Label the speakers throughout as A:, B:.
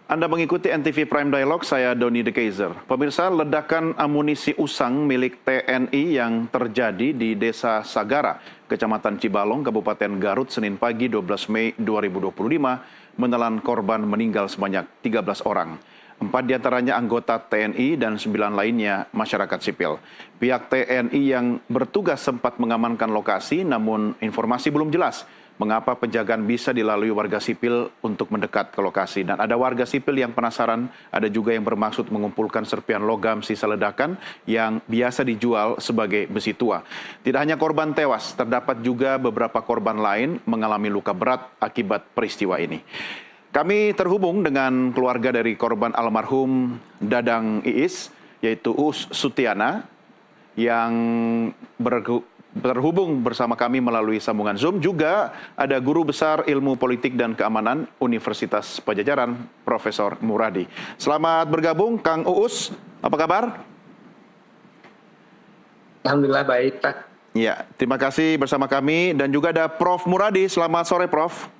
A: Anda mengikuti NTV Prime Dialogue, saya Doni De Kaiser. Pemirsa, ledakan amunisi usang milik TNI yang terjadi di Desa Sagara, Kecamatan Cibalong, Kabupaten Garut, Senin pagi 12 Mei 2025, menelan korban meninggal sebanyak 13 orang. 4 diantaranya anggota TNI dan 9 lainnya masyarakat sipil. Pihak TNI yang bertugas sempat mengamankan lokasi, namun informasi belum jelas mengapa penjagaan bisa dilalui warga sipil untuk mendekat ke lokasi. Dan ada warga sipil yang penasaran, ada juga yang bermaksud mengumpulkan serpian logam sisa ledakan yang biasa dijual sebagai besi tua. Tidak hanya korban tewas, terdapat juga beberapa korban lain mengalami luka berat akibat peristiwa ini. Kami terhubung dengan keluarga dari korban almarhum Dadang Iis, yaitu Uus Sutiana, yang terhubung bersama kami melalui sambungan Zoom. Juga ada Guru Besar Ilmu Politik dan Keamanan Universitas Padjadjaran, Profesor Muradi. Selamat bergabung, Kang Uus. Apa kabar?
B: Alhamdulillah baik, Pak.
A: Ya, terima kasih bersama kami. Dan juga ada Prof. Muradi. Selamat sore, Prof.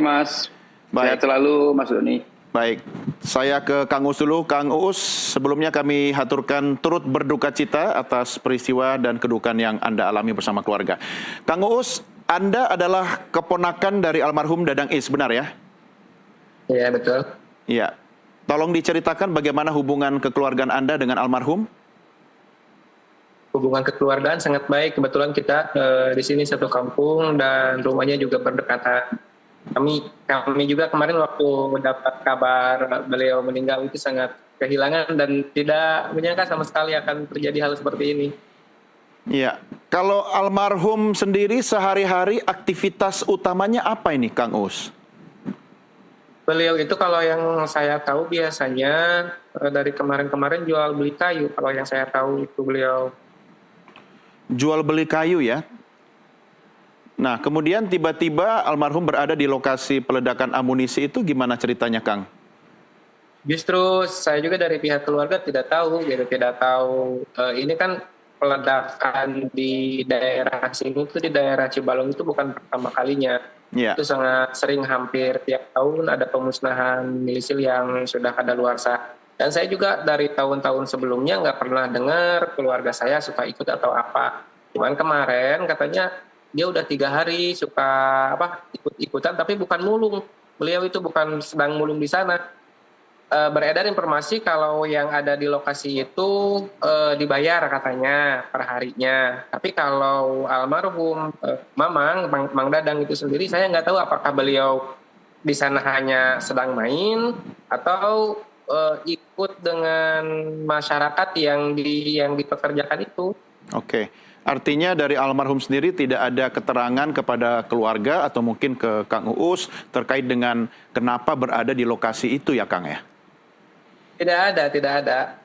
C: Mas.
A: Baik.
C: Sehat selalu, Mas Doni.
A: Baik, saya ke Kang Uus dulu. Kang Uus, sebelumnya kami haturkan turut berduka cita atas peristiwa dan kedukaan yang Anda alami bersama keluarga. Kang Uus, Anda adalah keponakan dari almarhum Dadang Iis, benar ya?
B: Iya, betul.
A: Iya. Tolong diceritakan bagaimana hubungan kekeluargaan Anda dengan almarhum?
B: Hubungan kekeluargaan sangat baik. Kebetulan kita di sini satu kampung dan rumahnya juga berdekatan. Kami juga kemarin waktu mendapat kabar beliau meninggal itu sangat kehilangan dan tidak menyangka sama sekali akan terjadi hal seperti ini.
A: Iya. Kalau almarhum sendiri sehari-hari aktivitas utamanya apa ini, Kang Uus?
B: Beliau itu kalau yang saya tahu biasanya dari kemarin-kemarin jual beli kayu. Kalau yang saya tahu itu beliau
A: jual beli kayu ya? Nah, kemudian tiba-tiba almarhum berada di lokasi peledakan amunisi itu, gimana ceritanya, Kang?
B: Justru saya juga dari pihak keluarga tidak tahu, ini kan peledakan di daerah sini itu di daerah Cibalong itu bukan pertama kalinya.
A: Ya.
B: Itu sangat sering, hampir tiap tahun ada pemusnahan milisil yang sudah kadaluarsa. Dan saya juga dari tahun-tahun sebelumnya nggak pernah dengar keluarga saya suka ikut atau apa. Cuman kemarin katanya dia udah 3 hari suka ikut-ikutan, tapi bukan mulung. Beliau itu bukan sedang mulung di sana. Beredar informasi kalau yang ada di lokasi itu dibayar katanya per harinya. Tapi kalau almarhum Mang Dadang itu sendiri, saya nggak tahu apakah beliau di sana hanya sedang main atau ikut dengan masyarakat yang dipekerjakan itu.
A: Oke. Artinya dari almarhum sendiri tidak ada keterangan kepada keluarga atau mungkin ke Kang Uus terkait dengan kenapa berada di lokasi itu ya, Kang ya?
B: Tidak ada.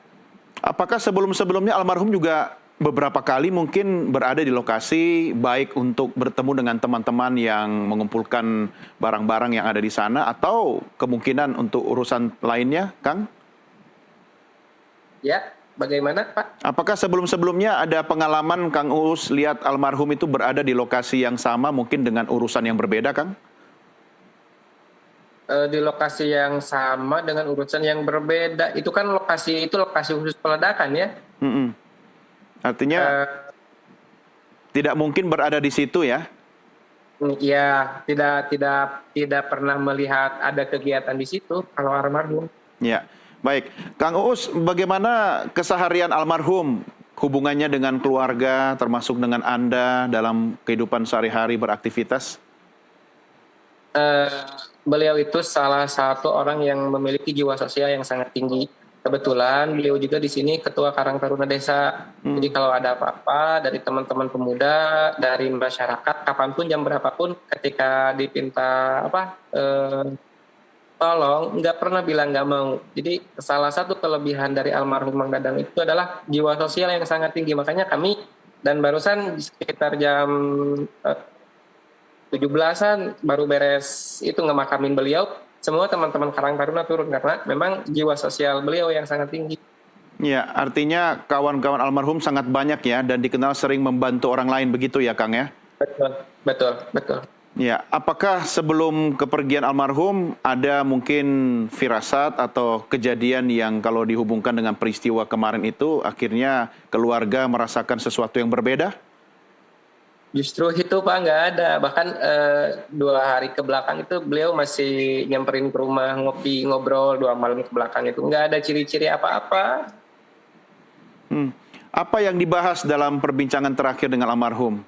A: Apakah sebelum-sebelumnya almarhum juga beberapa kali mungkin berada di lokasi, baik untuk bertemu dengan teman-teman yang mengumpulkan barang-barang yang ada di sana, atau kemungkinan untuk urusan lainnya, Kang?
B: Ya. Bagaimana, Pak?
A: Apakah sebelum-sebelumnya ada pengalaman Kang Uus lihat almarhum itu berada di lokasi yang sama mungkin dengan urusan yang berbeda, Kang?
B: Di lokasi yang sama dengan urusan yang berbeda. Itu kan lokasi khusus peledakan ya?
A: Artinya tidak mungkin berada di situ ya?
B: Ya, tidak pernah melihat ada kegiatan di situ kalau almarhum.
A: Ya. Baik, Kang Uus, bagaimana keseharian almarhum, hubungannya dengan keluarga, termasuk dengan Anda dalam kehidupan sehari-hari beraktivitas?
B: Beliau itu salah satu orang yang memiliki jiwa sosial yang sangat tinggi. Kebetulan beliau juga di sini Ketua Karang Taruna Desa. Jadi kalau ada apa-apa dari teman-teman pemuda, dari masyarakat, kapanpun, jam berapapun, ketika dipinta tolong, nggak pernah bilang nggak mau. Jadi salah satu kelebihan dari almarhum Mang Dadang itu adalah jiwa sosial yang sangat tinggi. Makanya kami, dan barusan sekitar jam 17-an baru beres itu ngemakamin beliau, semua teman-teman Karang Taruna turun karena memang jiwa sosial beliau yang sangat tinggi.
A: Ya, artinya kawan-kawan almarhum sangat banyak ya, dan dikenal sering membantu orang lain, begitu ya, Kang ya?
B: Betul.
A: Ya, apakah sebelum kepergian almarhum ada mungkin firasat atau kejadian yang kalau dihubungkan dengan peristiwa kemarin itu akhirnya keluarga merasakan sesuatu yang berbeda?
B: Justru itu Pak nggak ada. Bahkan 2 hari ke belakang itu beliau masih nyamperin ke rumah ngopi ngobrol 2 malam ke belakang itu nggak ada ciri-ciri apa-apa.
A: Hmm. Apa yang dibahas dalam perbincangan terakhir dengan almarhum?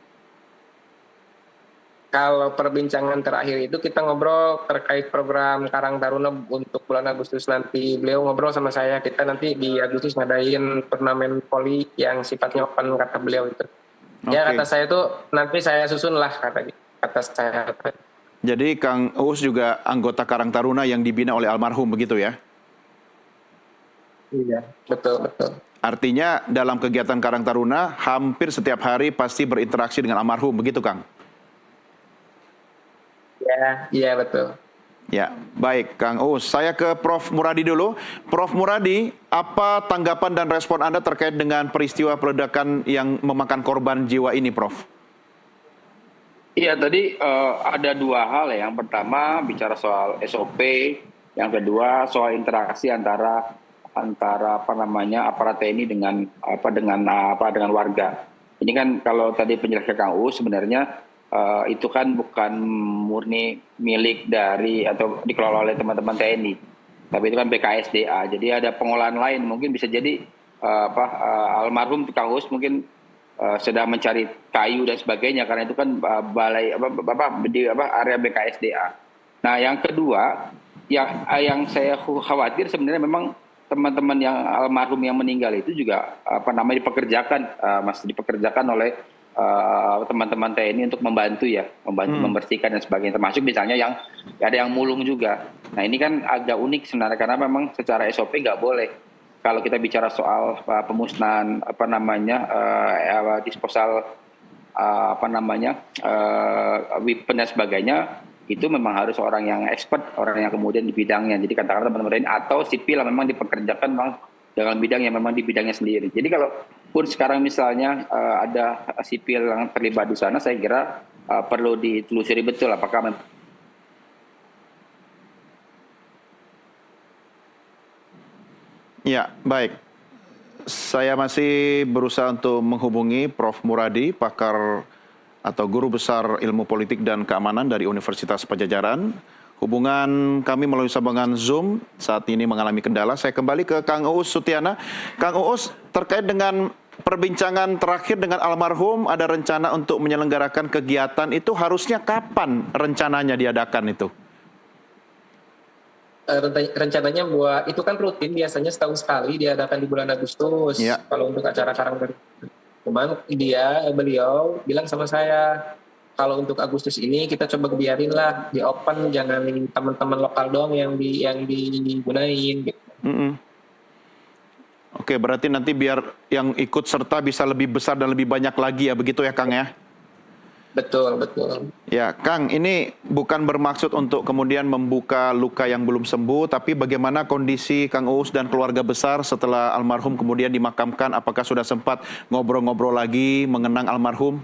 B: Kalau perbincangan terakhir itu kita ngobrol terkait program Karang Taruna untuk bulan Agustus nanti. Beliau ngobrol sama saya, kita nanti di Agustus ngadain turnamen voli yang sifatnya open kata beliau itu. Ya kata
A: Oke.
B: saya tuh nanti saya susun lah kata saya.
A: Jadi Kang Uus juga anggota Karang Taruna yang dibina oleh almarhum begitu ya?
B: Iya, betul betul.
A: Artinya dalam kegiatan Karang Taruna hampir setiap hari pasti berinteraksi dengan almarhum begitu Kang?
B: Ya, iya betul.
A: Ya, baik Kang Uus. Saya ke Prof. Muradi dulu. Prof. Muradi, apa tanggapan dan respon Anda terkait dengan peristiwa peledakan yang memakan korban jiwa ini, Prof?
C: Iya, tadi ada dua hal ya. Yang pertama bicara soal SOP, yang kedua soal interaksi antara apa namanya aparat TNI dengan warga. Ini kan kalau tadi penjelasan Kang U sebenarnya itu kan bukan murni milik dari atau dikelola oleh teman-teman TNI, tapi itu kan BKSDA. Jadi ada pengolahan lain. Mungkin bisa jadi almarhum Kang Us mungkin sedang mencari kayu dan sebagainya karena itu kan balai di area BKSDA. Nah, yang kedua yang saya khawatir sebenarnya memang teman-teman yang almarhum yang meninggal itu juga dipekerjakan dipekerjakan oleh teman-teman TNI untuk membantu membersihkan dan sebagainya, termasuk misalnya yang ada yang mulung juga. Nah, ini kan agak unik sebenarnya karena memang secara SOP nggak boleh kalau kita bicara soal pemusnahan disposal weapon dan sebagainya, itu memang harus orang yang expert, orang yang kemudian di bidangnya. Jadi katakanlah teman-teman ini atau sipil yang memang dipekerjakan memang dalam bidang yang memang di bidangnya sendiri. Jadi kalau pun sekarang misalnya ada sipil yang terlibat di sana, saya kira perlu ditelusuri betul apakah
A: Ya, baik. Saya masih berusaha untuk menghubungi Prof. Muradi, pakar atau guru besar ilmu politik dan keamanan dari Universitas Pajajaran. Hubungan kami melalui sambungan Zoom saat ini mengalami kendala. Saya kembali ke Kang Uus Sutiana. Kang Uus, terkait dengan perbincangan terakhir dengan almarhum, ada rencana untuk menyelenggarakan kegiatan itu harusnya kapan rencananya diadakan itu?
B: Rencananya buat itu kan rutin biasanya setahun sekali diadakan di bulan Agustus.
A: Ya.
B: Kalau untuk acara Karang Taruna. Cuman beliau bilang sama saya, kalau untuk Agustus ini kita coba biarin lah di open, jangan teman-teman lokal doang yang digunain gitu.
A: Oke, berarti nanti biar yang ikut serta bisa lebih besar dan lebih banyak lagi ya, begitu ya Kang ya?
B: Betul, betul.
A: Ya, Kang, ini bukan bermaksud untuk kemudian membuka luka yang belum sembuh, tapi bagaimana kondisi Kang Uus dan keluarga besar setelah almarhum kemudian dimakamkan? Apakah sudah sempat ngobrol-ngobrol lagi mengenang almarhum?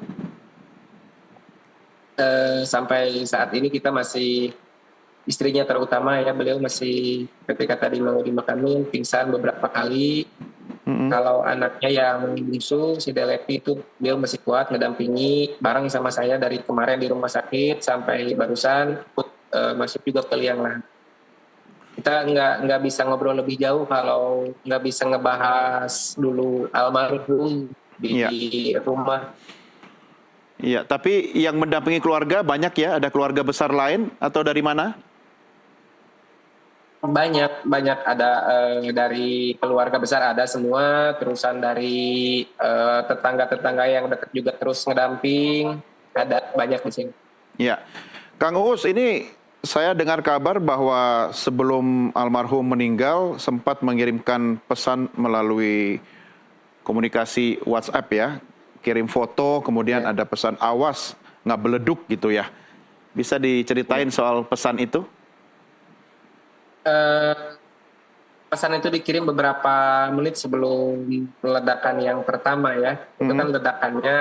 B: Sampai saat ini kita masih, istrinya terutama ya, beliau masih ketika tadi mau dimakamin pingsan beberapa kali. Kalau anaknya yang bungsu si Delepi itu beliau masih kuat ngedampingi bareng sama saya dari kemarin di rumah sakit sampai barusan ikut masuk juga ke liang lahat. Kita nggak bisa ngobrol lebih jauh kalau nggak bisa ngebahas dulu almarhum di rumah.
A: Iya, tapi yang mendampingi keluarga banyak ya? Ada keluarga besar lain atau dari mana?
B: Banyak ada dari keluarga besar ada semua, terusan dari tetangga-tetangga yang dekat juga terus ngedamping, ada banyak di sini.
A: Ya, Kang Uus, ini saya dengar kabar bahwa sebelum almarhum meninggal sempat mengirimkan pesan melalui komunikasi WhatsApp ya, kirim foto, kemudian ada pesan awas nggak beleduk gitu ya. Bisa diceritain soal pesan itu?
B: Pesan itu dikirim beberapa menit sebelum ledakan yang pertama ya. Itu kan ledakannya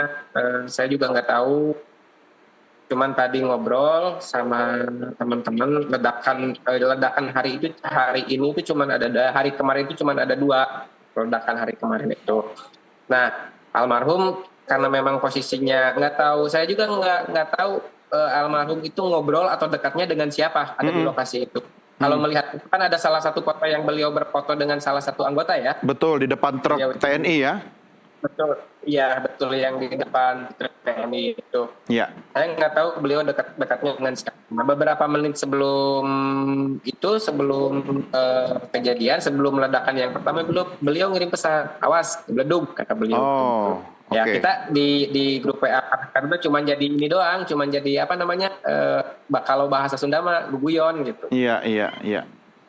B: saya juga nggak tahu Cuman tadi ngobrol sama teman-teman, ledakan hari ini itu cuman hari kemarin itu cuman ada 2 ledakan hari kemarin itu. Nah, almarhum karena memang posisinya nggak tahu, saya juga nggak tahu almarhum itu ngobrol atau dekatnya dengan siapa ada di lokasi itu. Kalau melihat kan ada salah satu foto yang beliau berfoto dengan salah satu anggota ya.
A: Betul, di depan truk TNI ya.
B: Betul, iya betul yang di depan truk TNI itu.
A: Iya.
B: Saya nggak tahu beliau dekatnya dengan siapa. Nah, beberapa menit sebelum kejadian, sebelum ledakan yang pertama, beliau ngirim pesan, awas beleduk kata beliau.
A: Oh,
B: ya
A: oke.
B: kita di grup WA karena cuma jadi ini doang, cuma jadi apa namanya kalau bahasa Sunda mah guguyon gitu.
A: Iya, iya, iya.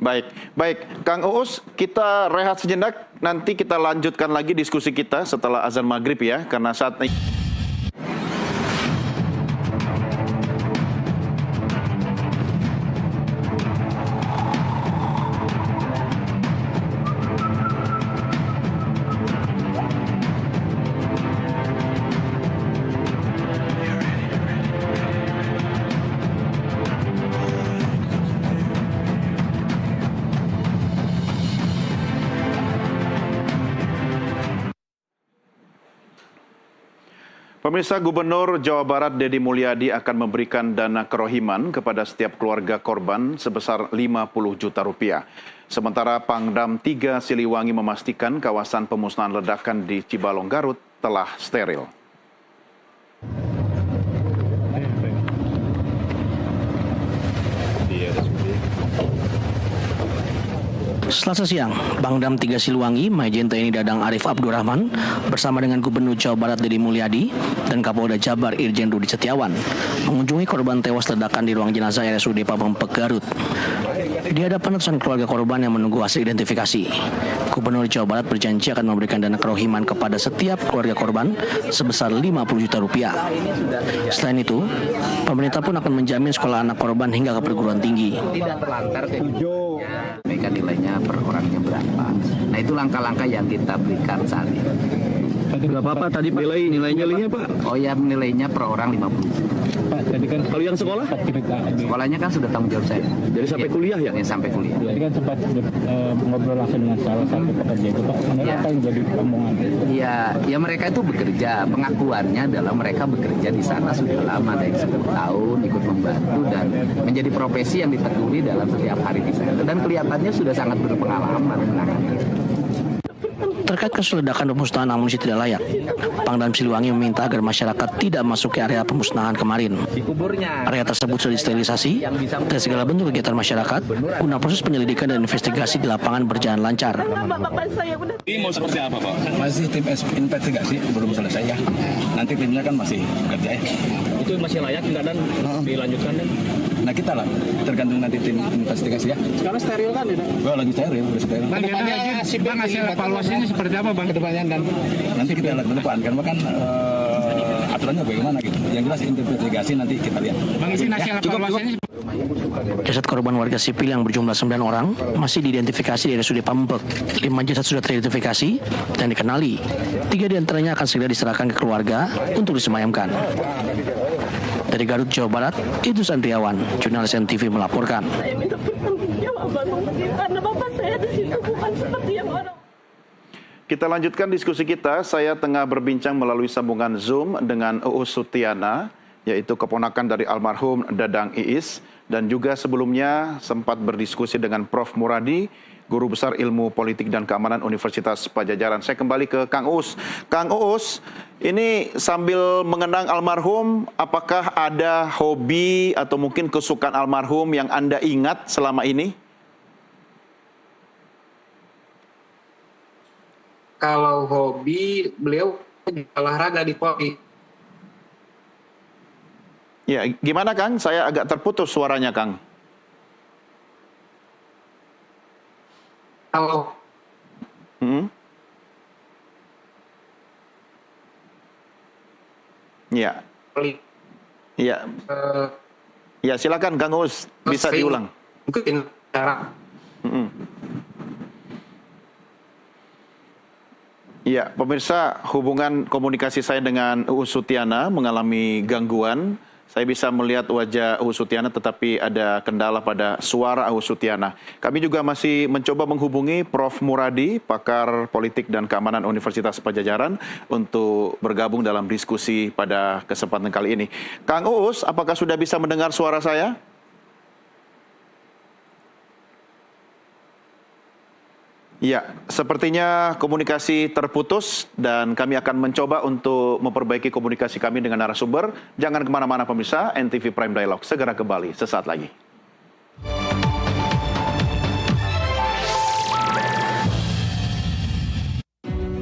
A: Baik, baik. Kang Uus, kita rehat sejenak. Nanti kita lanjutkan lagi diskusi kita setelah azan maghrib ya. Karena saat ini... Pemirsa, Gubernur Jawa Barat Deddy Mulyadi akan memberikan dana kerohiman kepada setiap keluarga korban sebesar 50 juta rupiah. Sementara Pangdam 3 Siliwangi memastikan kawasan pemusnahan ledakan di Cibalong, Garut telah steril.
D: Selasa siang, Pangdam 3 Siliwangi, Majen TNI Dadang Arif Abdurrahman bersama dengan Gubernur Jawa Barat Deddy Mulyadi dan Kapolda Jabar Irjen Rudi Setiawan mengunjungi korban tewas ledakan di ruang jenazah RSUD Pabengpek, Garut. Di hadapan ratusan keluarga korban yang menunggu hasil identifikasi, Gubernur Jawa Barat berjanji akan memberikan dana kerohiman kepada setiap keluarga korban sebesar 50 juta rupiah. Selain itu, pemerintah pun akan menjamin sekolah anak korban hingga ke perguruan tinggi.
E: Tidak terlantar ke mereka nilainya per orangnya berapa. Nah itu langkah-langkah yang kita berikan saat ini.
F: Berapa Pak tadi nilainya Pak?
E: Oh ya nilainya per orang 50.
F: Pak, tadi kan kalau yang sekolah?
E: Sekolahnya kan sudah tanggung jawab saya.
F: Jadi sampai kuliah ya?
E: Yang sampai kuliah.
G: Tadi kan sempat ngobrol langsung dengan salah satu pekerja itu Pak. Sebenarnya apa yang jadi omongan?
E: Ya mereka itu bekerja. Pengakuannya adalah mereka bekerja di sana sudah lama, dari 10 tahun ikut membantu dan menjadi profesi yang ditekuni dalam setiap hari di sana. Dan kelihatannya sudah sangat berpengalaman menangani.
D: Terkait kasus ledakan pemusnahan amunisi tidak layak, Pangdam Siliwangi meminta agar masyarakat tidak masuk ke area pemusnahan kemarin. Area tersebut sudah disterilisasi dan segala bentuk kegiatan masyarakat guna proses penyelidikan dan investigasi di lapangan berjalan lancar.
F: Ini mau seperti apa Pak?
H: Masih tim investigasi belum selesai ya. Nanti timnya kan masih bekerja ya.
F: Itu masih layak enggak dan dilanjutkan dan?
H: Nah kita lah, tergantung nanti tim investigasi ya.
F: Sekarang steril kan ini?
H: Wah lagi steril, udah steril.
G: Bang, hasil evaluasinya seperti apa Bang ke depannya dan?
H: Nanti kita lihat ke depan, karena kan aturannya bagaimana gitu. Yang jelas investigasi nanti kita lihat.
G: Bang, izin hasil evaluasinya.
D: Jasad korban warga sipil yang berjumlah 9 orang masih diidentifikasi di RSUD Pabengpek. 5 jasad sudah teridentifikasi dan dikenali. 3 diantaranya akan segera diserahkan ke keluarga untuk disemayamkan. Dari Garut, Jawa Barat, Idrus Andriawan, jurnalis NTV melaporkan.
I: Saya minta pertanggungjawaban karena bapak saya di situ bukan seperti yang orang.
A: Kita lanjutkan diskusi kita. Saya tengah berbincang melalui sambungan Zoom dengan Uus Sutiana, yaitu keponakan dari almarhum Dadang Iis, dan juga sebelumnya sempat berdiskusi dengan Prof. Muradi, Guru Besar Ilmu Politik dan Keamanan Universitas Padjadjaran. Saya kembali ke Kang Uus. Kang Uus, ini sambil mengenang almarhum, apakah ada hobi atau mungkin kesukaan almarhum yang Anda ingat selama ini?
B: Kalau hobi, beliau olahraga di Polri.
A: Ya, gimana Kang? Saya agak terputus suaranya Kang.
B: Kalau
A: Ya,
B: Polri,
A: ya, ya silakan Kang Uus, bisa
B: sering
A: diulang.
B: mungkin cara
A: Ya, pemirsa, hubungan komunikasi saya dengan Uus Sutiana mengalami gangguan. Saya bisa melihat wajah Uus Sutiana tetapi ada kendala pada suara Uus Sutiana. Kami juga masih mencoba menghubungi Prof. Muradi, pakar politik dan keamanan Universitas Padjadjaran, untuk bergabung dalam diskusi pada kesempatan kali ini. Kang Uus, apakah sudah bisa mendengar suara saya? Ya, sepertinya komunikasi terputus dan kami akan mencoba untuk memperbaiki komunikasi kami dengan narasumber. Jangan kemana-mana pemirsa, NTV Prime Dialog segera kembali sesaat lagi.